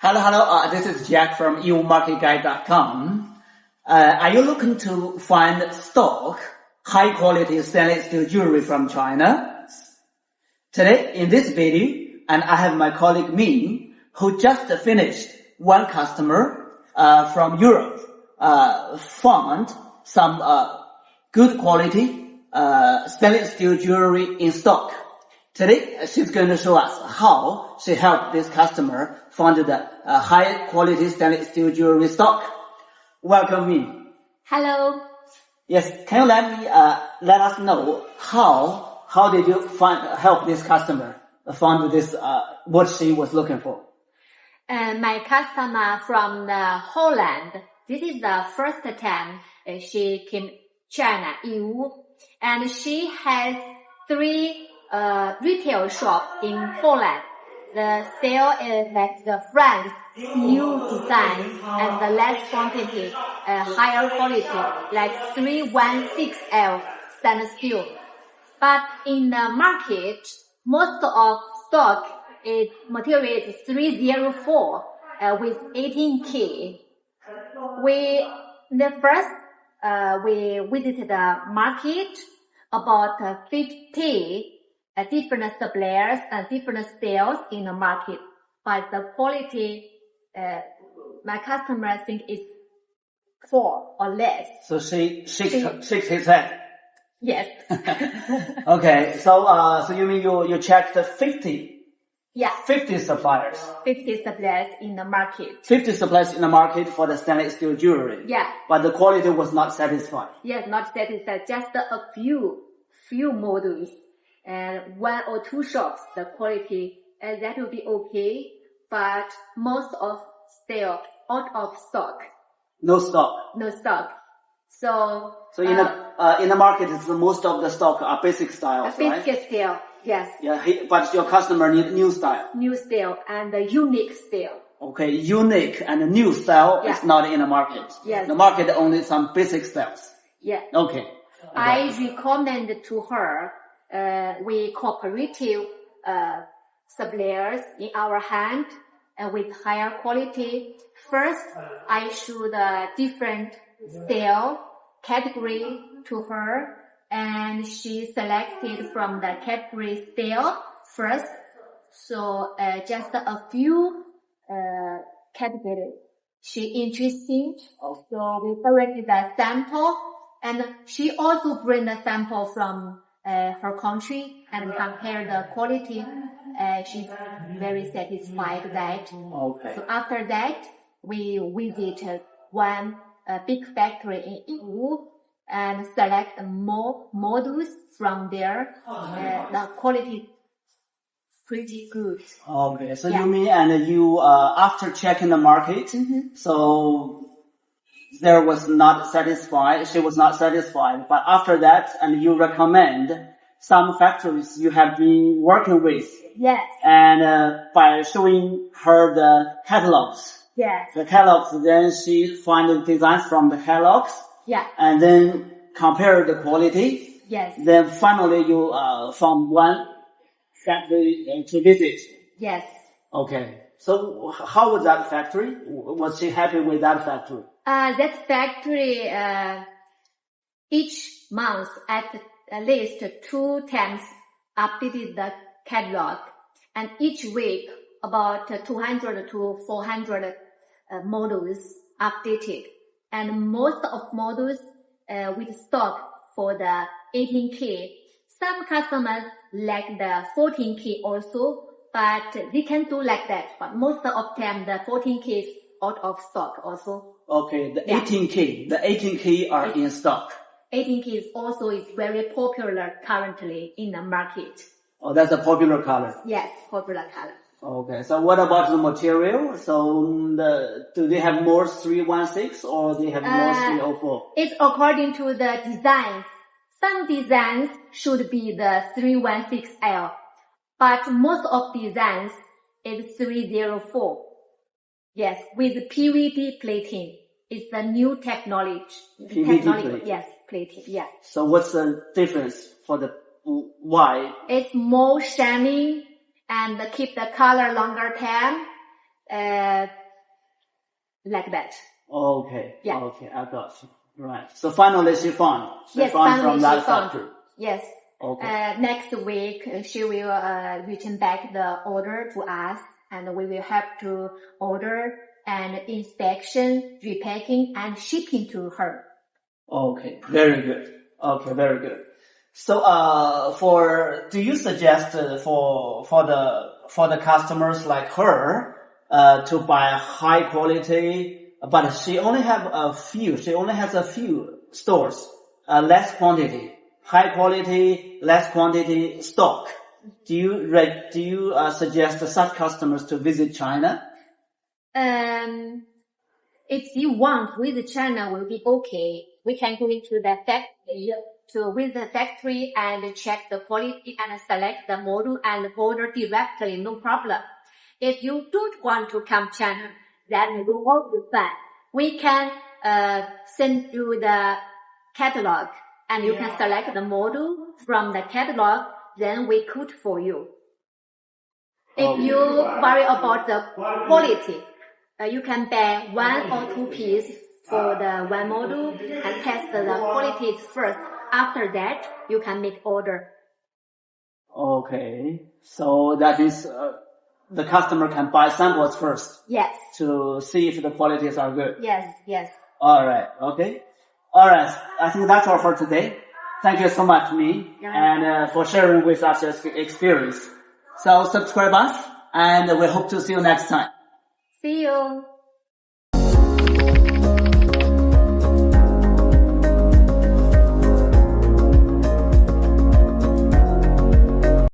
Hello. This is Jack from yiwumarketguide.com. Are you looking to find stock, high quality stainless steel jewelry from China? Today, in this video, and I have my colleague Ming, who just finished one customer from Europe, found some good quality stainless steel jewelry in stock. Today, she's going to show us how she helped this customer find the high quality stainless steel jewelry stock. Welcome, Ming. Hello. Yes, can you let us know how did you help this customer find this what she was looking for? My customer from Holland. This is the first time she came China, Yiwu, and she has 3 retail shop in Holland. The sale is like the French new design and the less quantity, higher quality, like 316L stainless steel. But in the market, most of stock is material is 304 with 18K. We visited the market about 50 different suppliers and different sales in the market, but the quality my customer think is 4 or less. So she shakes his head. Yes. Okay, so you mean you checked 50? Yeah. 50 suppliers. 50 suppliers in the market. 50 suppliers in the market for the stainless steel jewelry. Yeah. But the quality was not satisfied. Yes, not satisfied. Just a few models. And 1 or 2 shops, the quality, that will be okay, but most of still out of stock. No stock. No stock. So in the market, most of the stock are basic styles, right? Basic style, yes. Yeah, but your customer need new style. New style and unique style. Okay, unique and new style is not in the market. Yes. The market only some basic styles. Yeah. Okay. I recommend to her, we cooperative suppliers in our hand with higher quality. First, I show the different style category to her, and she selected from the category style first. So just a few category she interesting. So we collected the sample, and she also bring the sample from her country and compare the quality. She's very satisfied with that. Okay. So after that, we visit one big factory in Yiwu and select more models from there. The quality pretty good. Okay, so you mean you after checking the market, so there was not satisfied. She was not satisfied, but after that, and you recommend some factories you have been working with. Yes. And by showing her the catalogs. Yes. The catalogs, then she find the designs from the catalogs. Yeah. And then compare the quality. Yes. Then finally you found one factory to visit. Yes. Okay. So how was that factory? Was she happy with that factory? That factory each month at least 2 times updated the catalog, and each week about 200 to 400 models updated, and most of models with stock for the 18K. Some customers like the 14K also, but they can do like that. But most of them the 14K is out of stock also. Okay, the 18K are in stock. 18K is also very popular currently in the market. Oh, that's a popular color. Yes, popular color. Okay, so what about the material? So do they have more 316 or they have more 304? It's according to the designs. Some designs should be the 316L, but most of designs is 304. Yes, with PVD plating. It's the new technology. PVD plating? Yes, plating, yeah. So what's the difference for the why? It's more shining and keep the color longer time. like that. Okay. Yeah. Okay, I got you. Right. So finally she found. Yes, from finally that she found. factory. Yes. Okay. Next week she will return back the order to us, and we will have to order and inspection, repacking, and shipping to her. Okay, very good. Okay, very good. So, do you suggest for the customers like her to buy high quality, but she only has a few stores, less quantity, high quality, less quantity stock. Do you suggest such customers to visit China? If you want, visit China will be okay. We can go into the factory to visit the factory and check the quality and select the model and order directly, no problem. If you don't want to come China, then we will be fine. We can send you the catalog and you can select the model from the catalog, then we quote for you. If you worry about the quality, you can buy 1 or 2 pieces for the one model and test the quality first. After that, you can make order. Okay, so that is the customer can buy samples first. Yes. To see if the qualities are good. Yes, yes. All right. Okay. All right. I think that's all for today. Thank you so much, Mi, and for sharing with us your experience. So subscribe us, and we hope to see you next time. See you.